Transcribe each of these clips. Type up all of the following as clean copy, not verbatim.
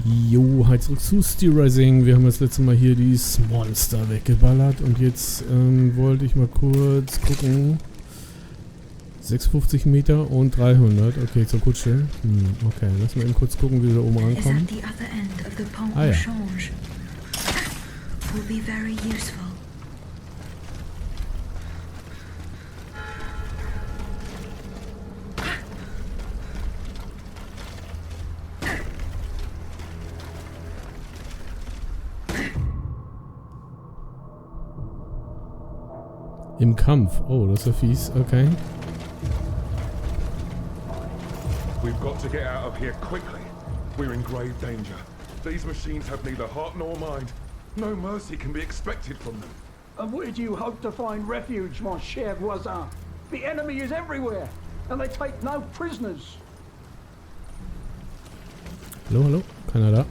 Jo, halt zurück zu Steelrising. Wir haben das letzte Mal hier dieses Monster weggeballert und jetzt wollte ich mal kurz gucken. 56 Meter und 300. Okay, zur Kutsche. Okay, lass mal eben kurz gucken, wie wir da oben rankommen. Ah ja. Im Kampf. Oh, das ist ja fies. Okay. We've got to get out of here quickly. We're in grave danger. These machines have neither heart nor mind. No mercy can be expected from them. And where do you hope to find refuge, mon cher voisin? The enemy is everywhere, and they take no prisoners. Hallo, hallo. Keiner da.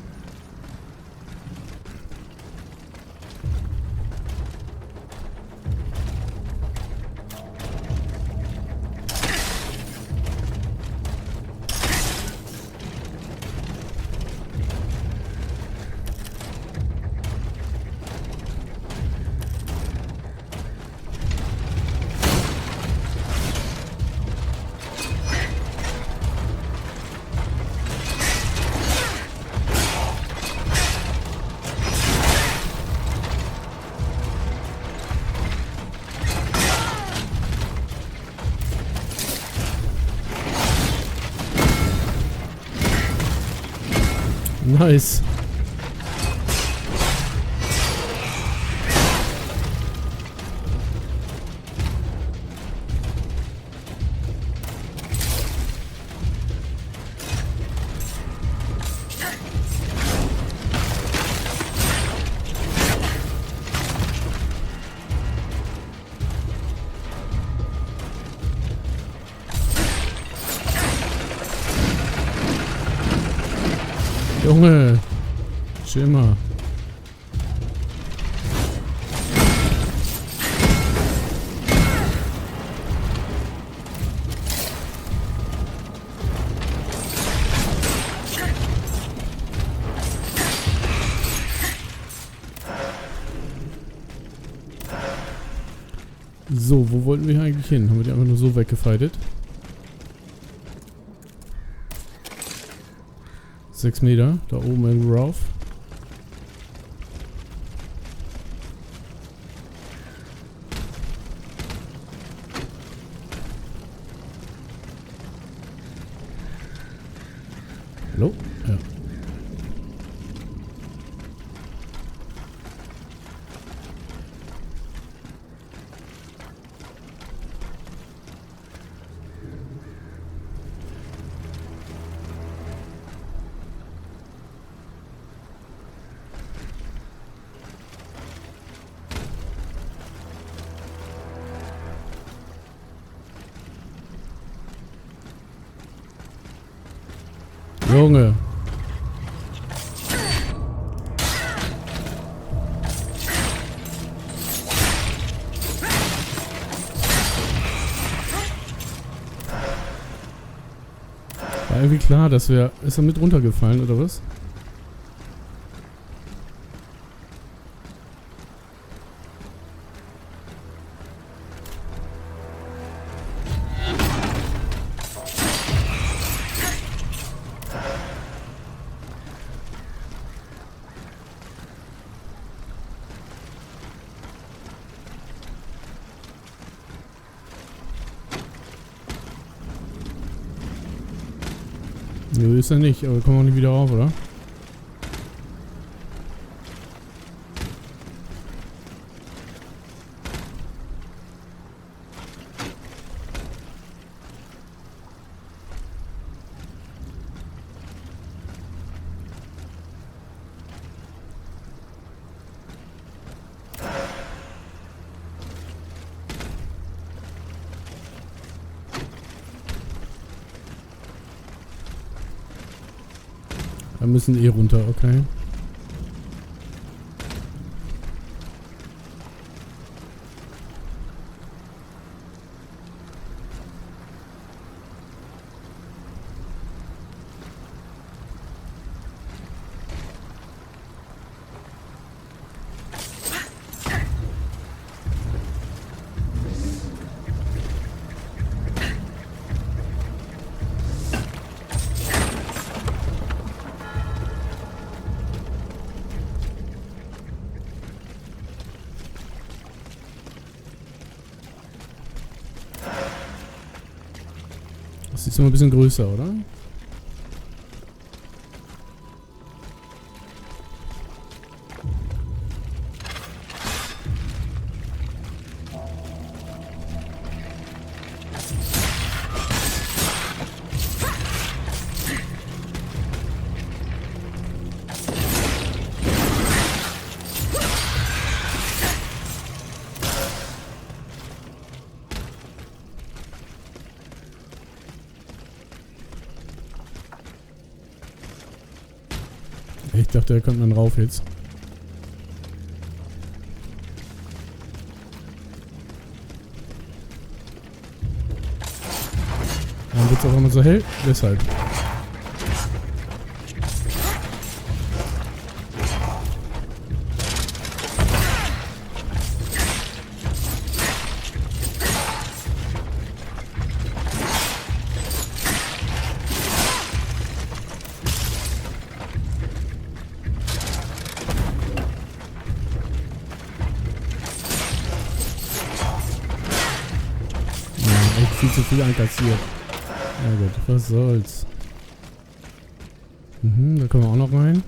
Nice. Junge, chill mal. So, wo wollten wir eigentlich hin? Haben wir die einfach nur so weggefightet? 6 Meter, da oben irgendwo rauf. Hallo? Ja. Junge. War irgendwie klar, dass wir... Ist er mit runtergefallen, oder was? Nö, ist er nicht, aber kommen wir auch nicht wieder rauf, oder? Wir müssen eh runter, okay. noch ein bisschen größer, oder? Ich dachte, da kommt man rauf jetzt. Dann wird es auch immer so hell. Deshalb. Viel zu viel einkassiert. Ja gut, was soll's. Da können wir auch noch rein.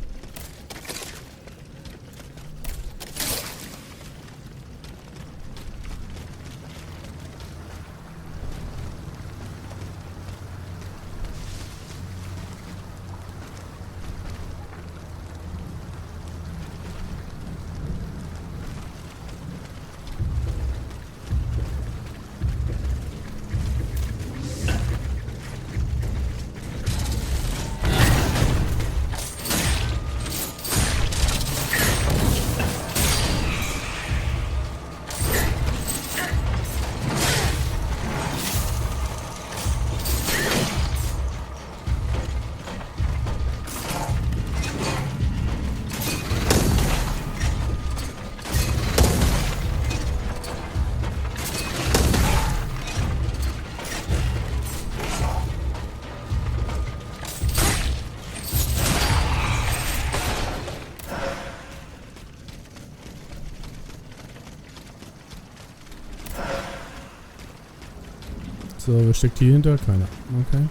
So, wer steckt hier hinter? Keiner. Okay.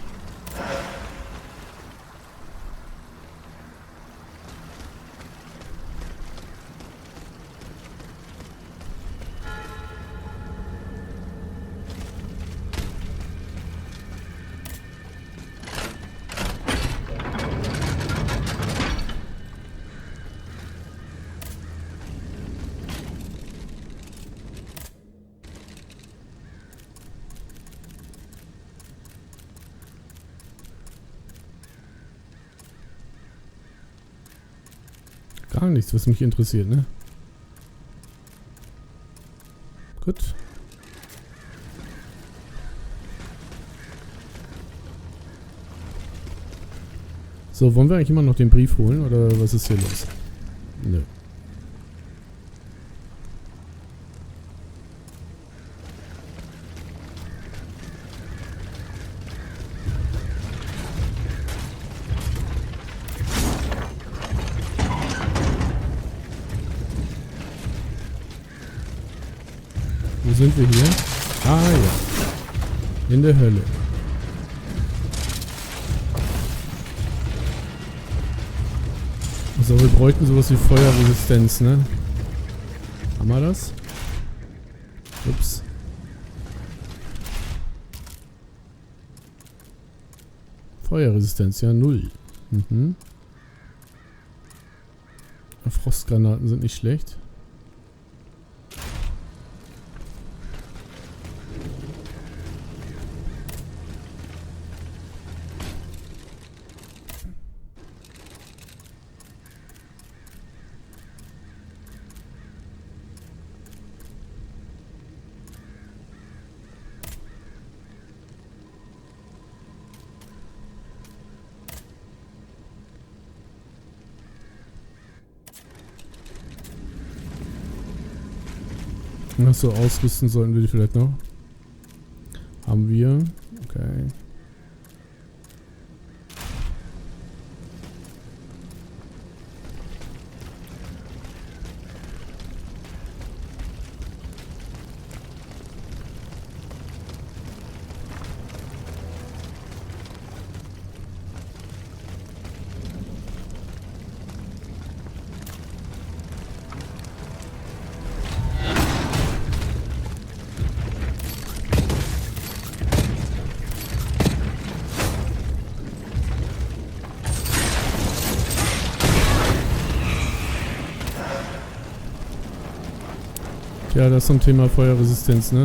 Gar nichts, was mich interessiert, ne? Gut. So, wollen wir eigentlich immer noch den Brief holen oder was ist hier los? Nö. Wo sind wir hier? Ah ja. In der Hölle. So, wir bräuchten sowas wie Feuerresistenz, ne? Haben wir das? Ups. Feuerresistenz, ja, 0. Mhm. Frostgranaten sind nicht schlecht. Ach so, ausrüsten sollten wir die vielleicht noch. Haben wir. Okay. Ja, das zum Thema Feuerresistenz, ne?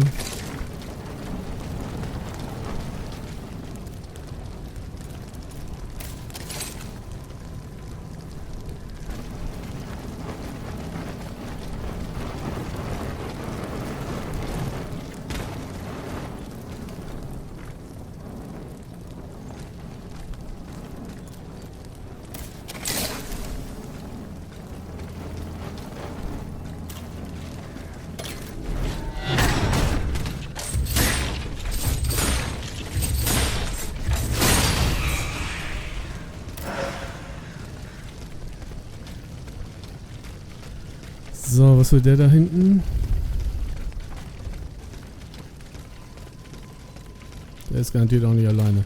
So, was will der da hinten? Der ist garantiert auch nicht alleine.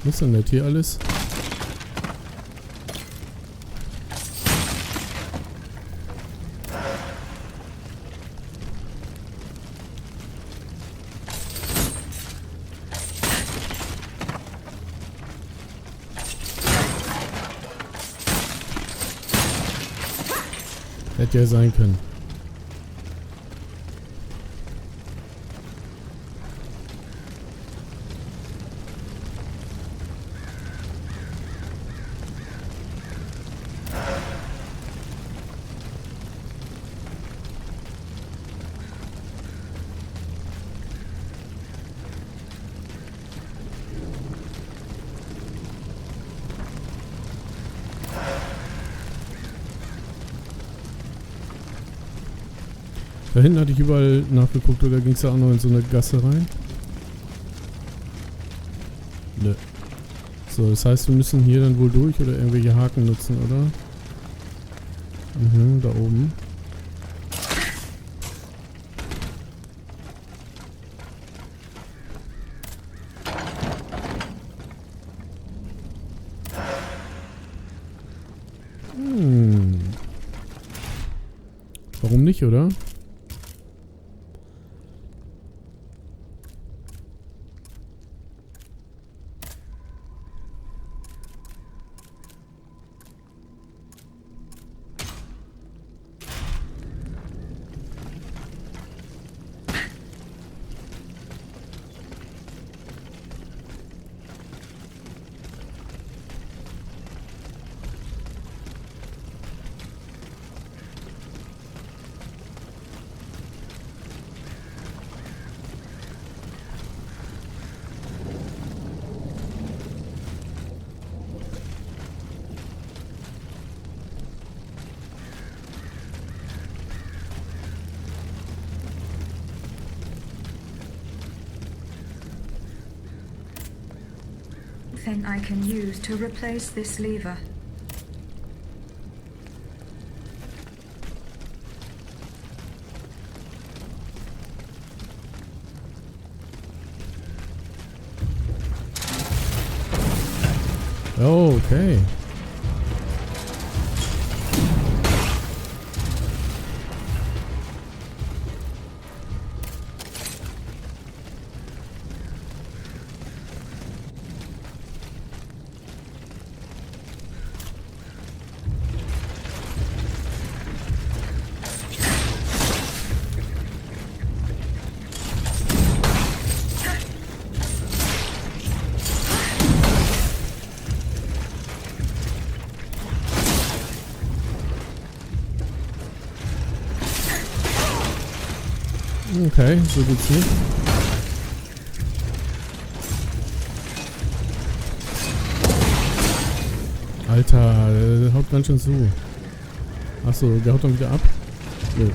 Was ist denn das hier alles? Hätte ja sein können. Da hinten hatte ich überall nachgeguckt, oder ging es da auch noch in so eine Gasse rein? Nö. So, das heißt, wir müssen hier dann wohl durch oder irgendwelche Haken nutzen, oder? Mhm, da oben. Warum nicht, oder? Thing I can use to replace this lever. Oh, okay. Okay, so geht's nicht. Alter, der haut ganz schön zu. Achso, der haut dann wieder ab? Nö.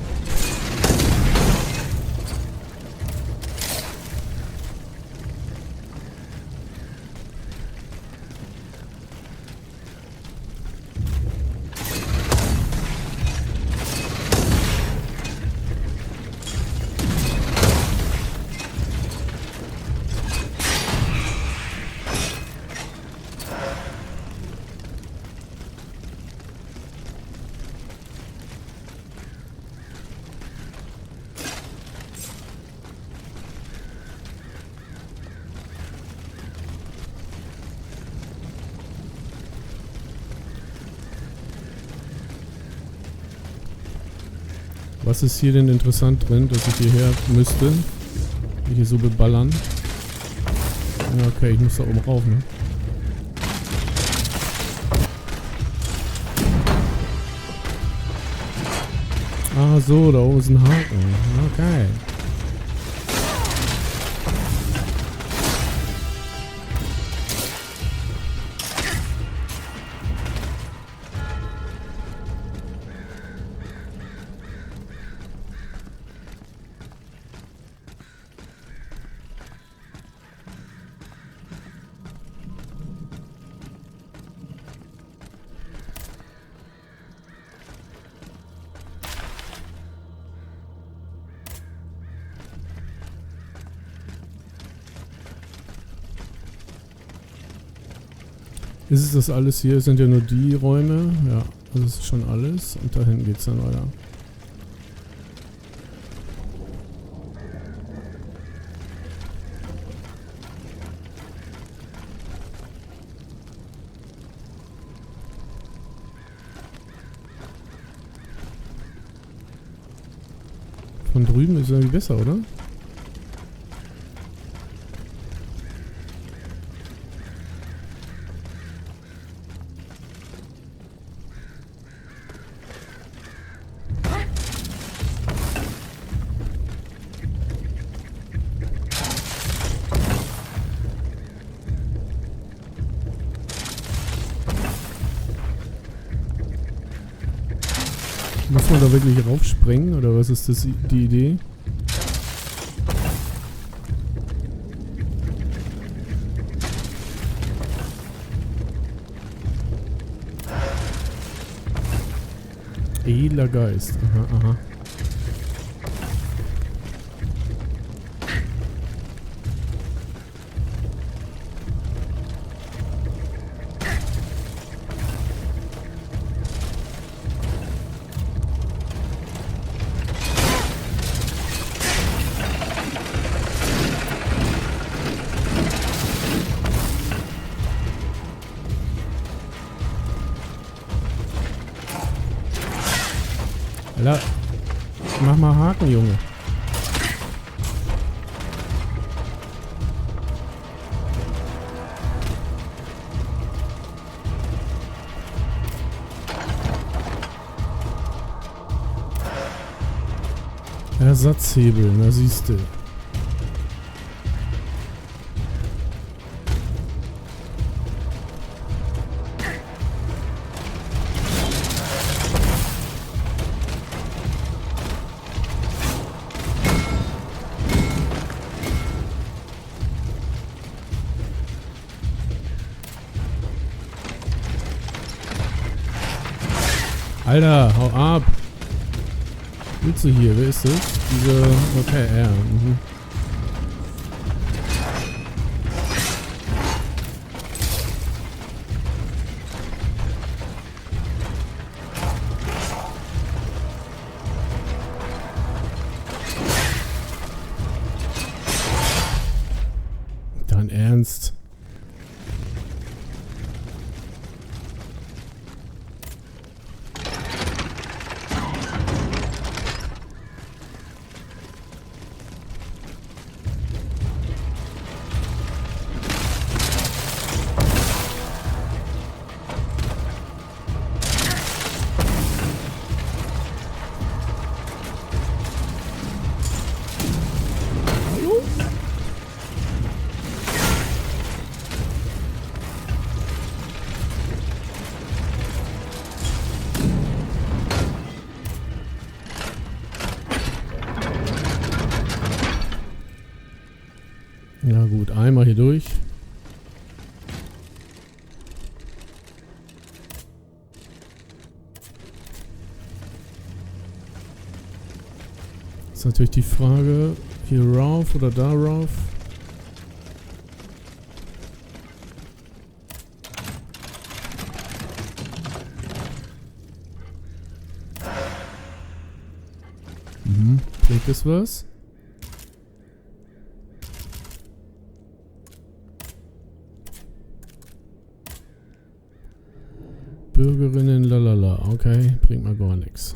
Was ist hier denn interessant drin, dass ich hierher müsste? Hier so beballern. Ja, okay, ich muss da oben rauf, ne? Ah, so, da oben ist ein Haken. Okay. Ist es das alles hier? Sind ja nur die Räume. Ja, das ist schon alles. Und da hinten geht's dann weiter. Von drüben ist irgendwie besser, oder? Muss man da wirklich raufspringen oder was ist das die Idee? Edler Geist. Aha, aha. Alter, mach mal Haken, Junge. Ersatzhebel, na siehste. Alter, hau ab! Willst du hier? Wer ist das? Diese... Okay, ja. Mhm. Dein Ernst? Ja gut, einmal hier durch. Ist natürlich die Frage, hier rauf oder da rauf. Bringt das was? Bürgerinnen, lalala. Okay, bringt mal gar nichts.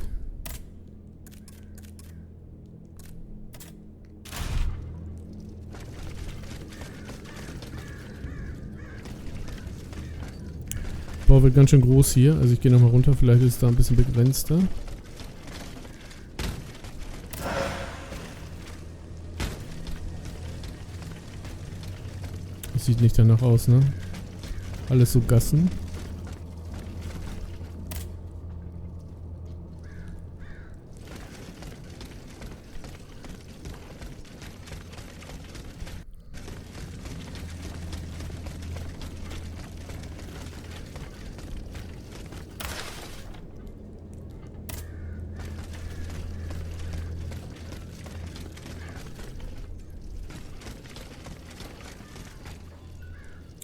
Bau wird ganz schön groß hier. Also ich gehe nochmal runter, vielleicht ist es da ein bisschen begrenzter. Das sieht nicht danach aus, ne? Alles so Gassen.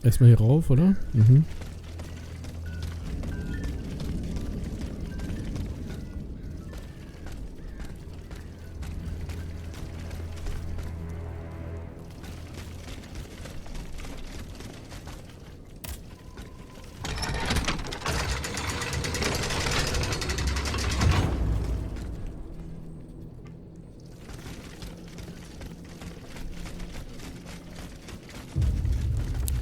Erstmal hier rauf, oder? Mhm.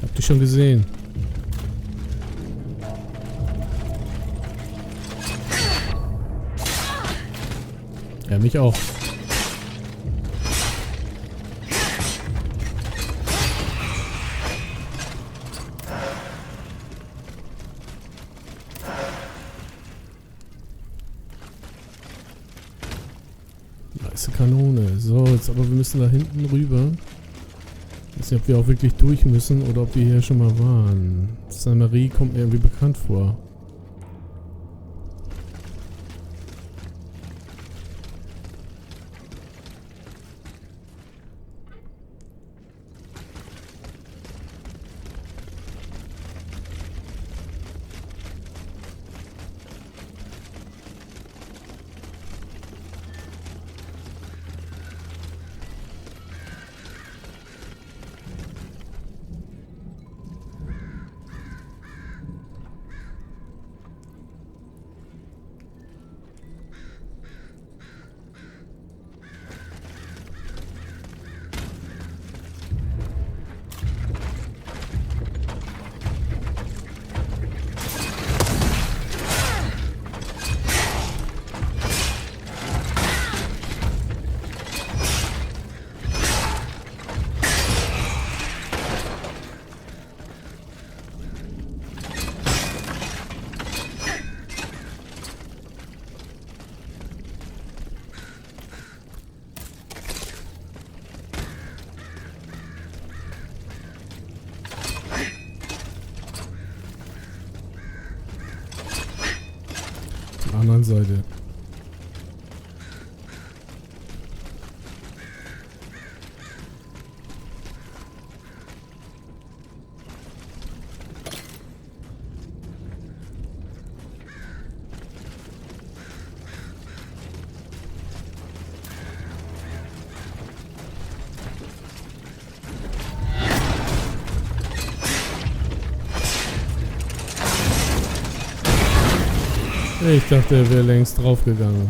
Habt ihr schon gesehen? Ja, mich auch. Nice Kanone. So, jetzt aber wir müssen da hinten rüber. Ich weiß nicht, ob wir auch wirklich durch müssen oder ob wir hier schon mal waren. Saint-Marie kommt mir irgendwie bekannt vor. Anderen Seite. Ich dachte, er wäre längst draufgegangen.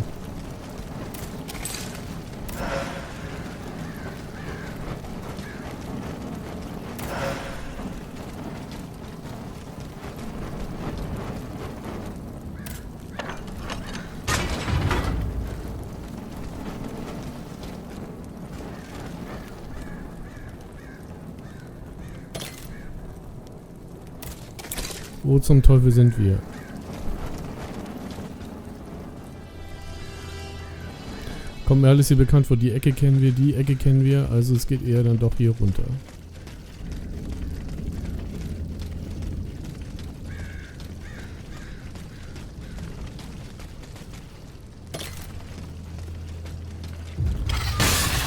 Wo zum Teufel sind wir? Kommt mir alles hier bekannt vor. Die Ecke kennen wir, also es geht eher dann doch hier runter.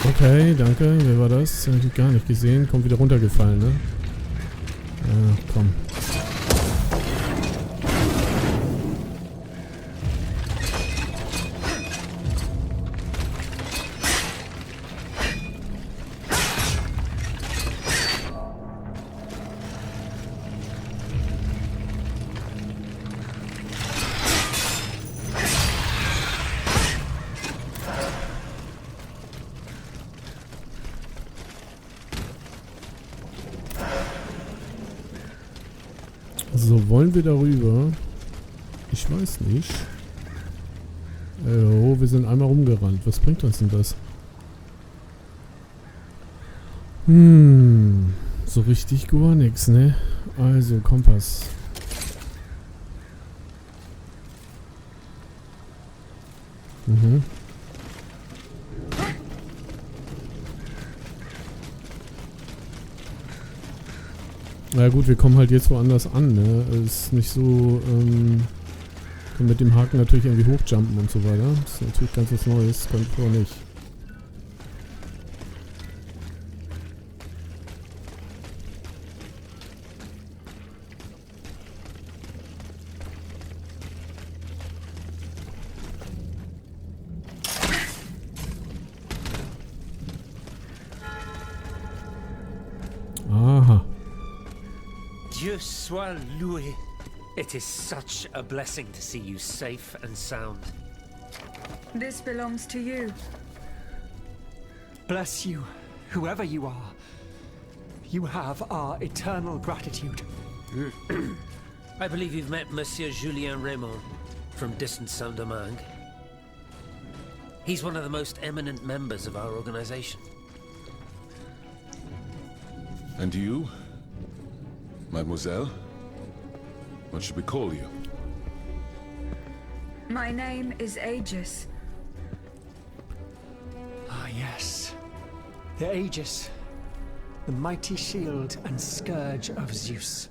Okay, danke. Wer war das? Hab ich gar nicht gesehen. Kommt wieder runtergefallen, ne? Ja, komm. So, wollen wir darüber? Ich weiß nicht. Oh, wir sind einmal rumgerannt. Was bringt uns denn das? So richtig gar nichts, ne? Also, Kompass. Na gut, wir kommen halt jetzt woanders an, ne? Ist nicht so, können mit dem Haken natürlich irgendwie hochjumpen und so weiter. Das ist natürlich ganz was Neues, können wir nicht. Aha. Dieu soit loué. It is such a blessing to see you safe and sound. This belongs to you. Bless you, whoever you are. You have our eternal gratitude. I believe you've met Monsieur Julien Raimond from distant Saint-Domingue. He's one of the most eminent members of our organization. And you, mademoiselle? What should we call you? My name is Aegis. Ah, yes. The Aegis. The mighty shield and scourge of Zeus.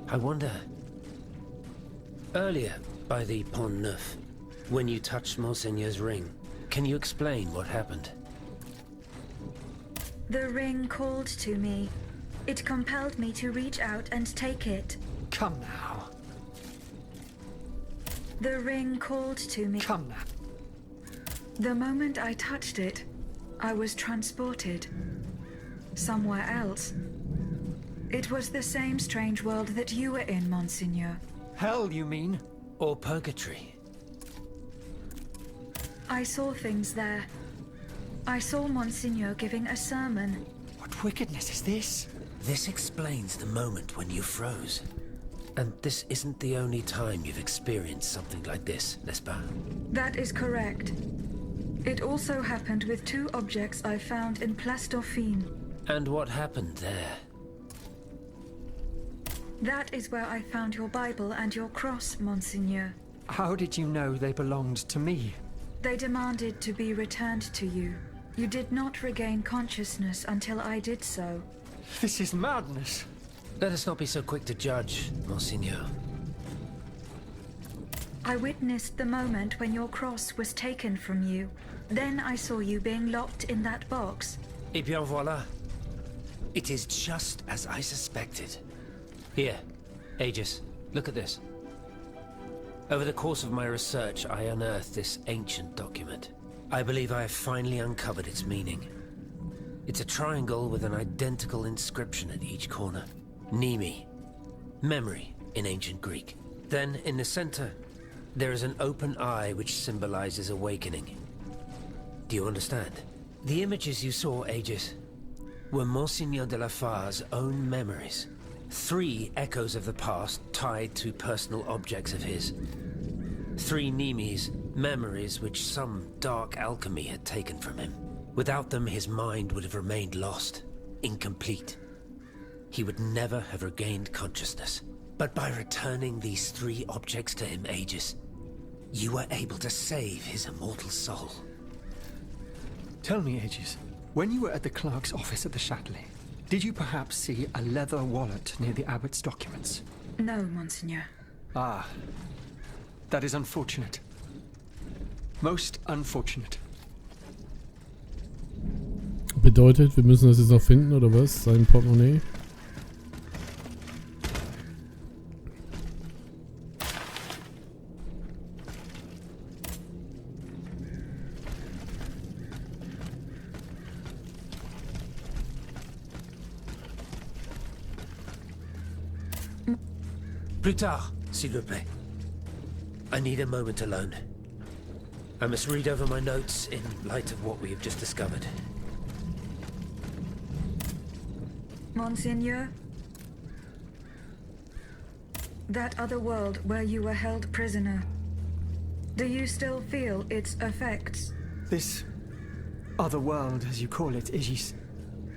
I wonder... Earlier, by the Pont Neuf, when you touched Monseigneur's ring, can you explain what happened? The ring called to me. It compelled me to reach out and take it. Come now. The ring called to me. Come now. The moment I touched it, I was transported. Somewhere else. It was the same strange world that you were in, Monseigneur. Hell, you mean? Or purgatory? I saw things there. I saw Monseigneur giving a sermon. What wickedness is this? This explains the moment when you froze. And this isn't the only time you've experienced something like this, n'est-ce pas? That is correct. It also happened with two objects I found in Place Dauphine. And what happened there? That is where I found your Bible and your cross, Monseigneur. How did you know they belonged to me? They demanded to be returned to you. You did not regain consciousness until I did so. This is madness. Let us not be so quick to judge, Monseigneur. I witnessed the moment when your cross was taken from you. Then I saw you being locked in that box. Eh bien voilà. It is just as I suspected. Here, Aegis, look at this. Over the course of my research, I unearthed this ancient document. I believe I have finally uncovered its meaning. It's a triangle with an identical inscription at each corner. Nemi, memory in ancient Greek. Then, in the center, there is an open eye which symbolizes awakening. Do you understand? The images you saw, Aegis, were Monseigneur de la Far's own memories. 3 echoes of the past tied to personal objects of his. 3 Nemis, memories which some dark alchemy had taken from him. Without them, his mind would have remained lost, incomplete. He would never have regained consciousness. But by returning these 3 objects to him, Aegis, you were able to save his immortal soul. Tell me, Aegis, when you were at the clerk's office at the Châtelet, did you perhaps see a leather wallet near the abbot's documents? No, Monseigneur. Ah, that is unfortunate. Most unfortunate. Bedeutet, wir müssen das jetzt noch finden, oder was? Sein Portemonnaie? Plus tard, s'il vous plaît. I need a moment alone. I must read over my notes in light of what we have just discovered. Monseigneur? That other world where you were held prisoner. Do you still feel its effects? This other world, as you call it, Aegis,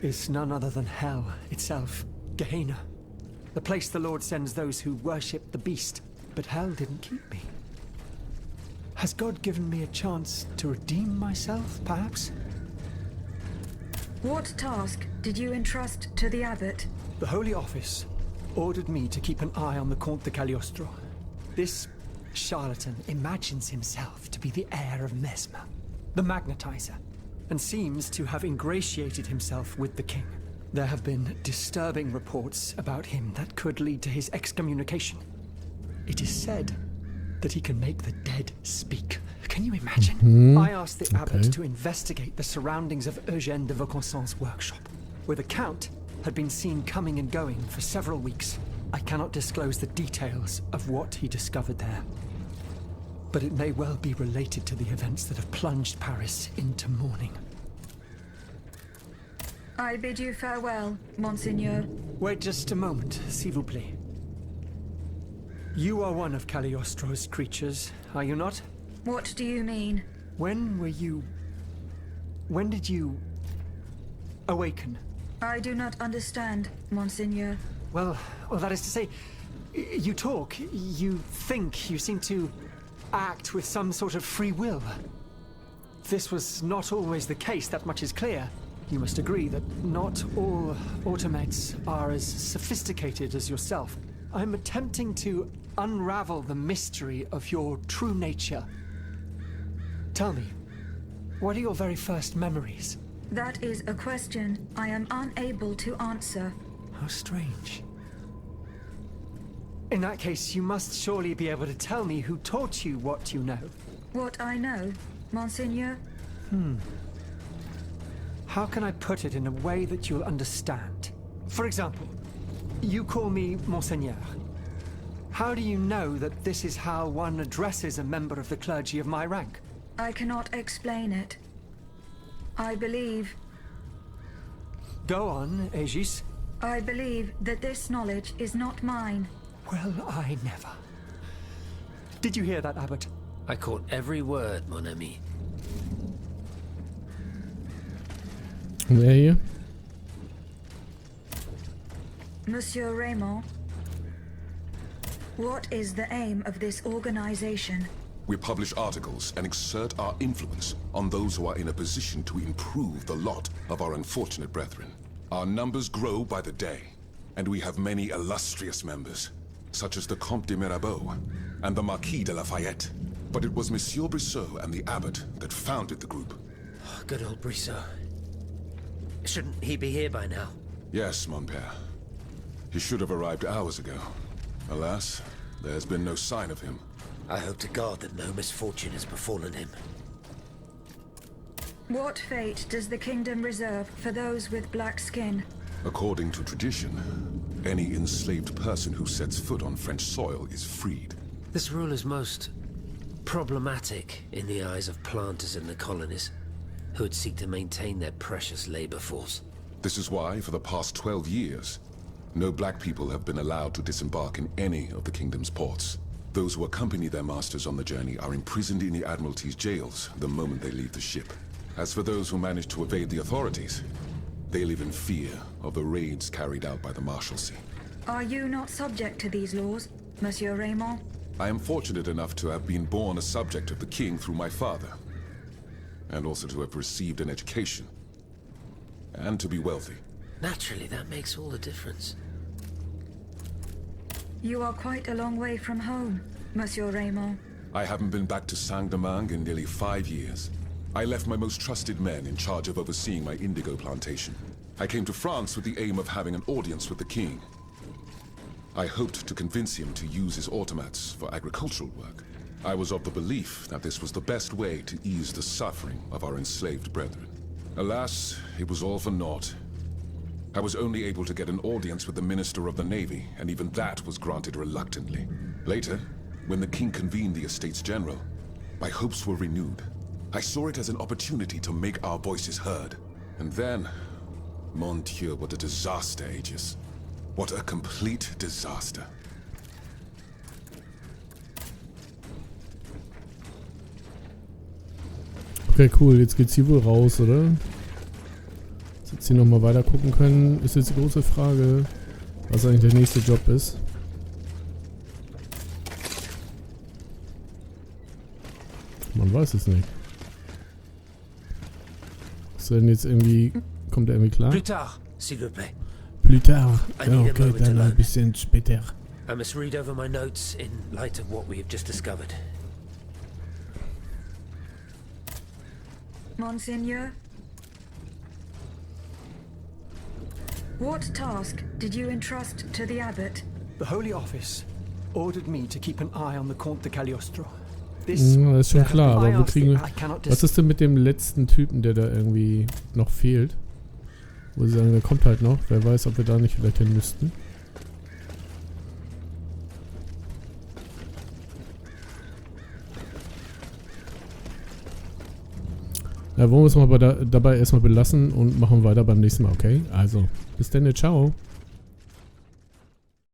is none other than hell itself. Gehenna. The place the Lord sends those who worship the beast. But hell didn't keep me. Has God given me a chance to redeem myself, perhaps? What task did you entrust to the abbot? The Holy Office ordered me to keep an eye on the Comte de Cagliostro. This charlatan imagines himself to be the heir of Mesmer, the magnetizer, and seems to have ingratiated himself with the king. There have been disturbing reports about him that could lead to his excommunication. It is said that he can make the dead speak. Can you imagine? I asked the abbot to investigate the surroundings of Eugène de Vaucanson's workshop, where the Count had been seen coming and going for several weeks. I cannot disclose the details of what he discovered there, but it may well be related to the events that have plunged Paris into mourning. I bid you farewell, Monseigneur. Wait just a moment, s'il vous plaît. You are one of Cagliostro's creatures, are you not? What do you mean? When did you awaken? I do not understand, Monseigneur. Well, that is to say, you talk, you think, you seem to act with some sort of free will. This was not always the case, that much is clear. You must agree that not all automates are as sophisticated as yourself. I'm attempting to unravel the mystery of your true nature. Tell me, what are your very first memories? That is a question I am unable to answer. How strange. In that case, you must surely be able to tell me who taught you what you know. What I know, Monseigneur? How can I put it in a way that you'll understand? For example, you call me Monseigneur. How do you know that this is how one addresses a member of the clergy of my rank? I cannot explain it. I believe... Go on, Aegis. I believe that this knowledge is not mine. Well, I never. Did you hear that, Abbot? I caught every word, mon ami. Wer hier? Monsieur Raimond, what is the aim of this organization? We publish articles and exert our influence on those who are in a position to improve the lot of our unfortunate brethren. Our numbers grow by the day, and we have many illustrious members, such as the Comte de Mirabeau and the Marquis de Lafayette. But it was Monsieur Brissot and the Abbot that founded the group. Good old Brissot. Shouldn't he be here by now? Yes, mon père. He should have arrived hours ago. Alas, there has been no sign of him. I hope to God that no misfortune has befallen him. What fate does the kingdom reserve for those with black skin? According to tradition, any enslaved person who sets foot on French soil is freed. This rule is most problematic in the eyes of planters in the colonies, who would seek to maintain their precious labor force. This is why, for the past 12 years, no black people have been allowed to disembark in any of the kingdom's ports. Those who accompany their masters on the journey are imprisoned in the Admiralty's jails the moment they leave the ship. As for those who manage to evade the authorities, they live in fear of the raids carried out by the Marshalsea. Are you not subject to these laws, Monsieur Raimond? I am fortunate enough to have been born a subject of the king through my father, and also to have received an education, and to be wealthy. Naturally, that makes all the difference. You are quite a long way from home, Monsieur Raimond. I haven't been back to Saint-Domingue in nearly 5 years. I left my most trusted men in charge of overseeing my indigo plantation. I came to France with the aim of having an audience with the king. I hoped to convince him to use his automats for agricultural work. I was of the belief that this was the best way to ease the suffering of our enslaved brethren. Alas, it was all for naught. I was only able to get an audience with the Minister of the Navy, and even that was granted reluctantly. Later, when the king convened the Estates General, my hopes were renewed. I saw it as an opportunity to make our voices heard. And then, mon Dieu, what a disaster, Aegis. What a complete disaster. Okay, cool. Jetzt geht's hier wohl raus, oder? Dass wir jetzt hier nochmal weiter gucken können, ist jetzt die große Frage, was eigentlich der nächste Job ist. Man weiß es nicht. Ist denn jetzt irgendwie... Kommt er irgendwie klar? Plus tard, s'il vous plaît. Plus tard. I Ja, need a okay, moment dann ein alone. bisschen später. I must read over my notes in light of what we have just discovered. Monseigneur? What task did you entrust to the abbot? The Holy Office ordered me to keep an eye on the Comte de Cagliostro. This, Ja, das ist schon klar, aber wo kriegen wir... I cannot Was ist denn mit dem letzten Typen, der da irgendwie noch fehlt? Wo sie sagen, der kommt halt noch. Wer weiß, ob wir da nicht vielleicht hin müssten. Ja, wollen wir es mal dabei erstmal belassen und machen weiter beim nächsten Mal, okay? Also, bis dann, ciao.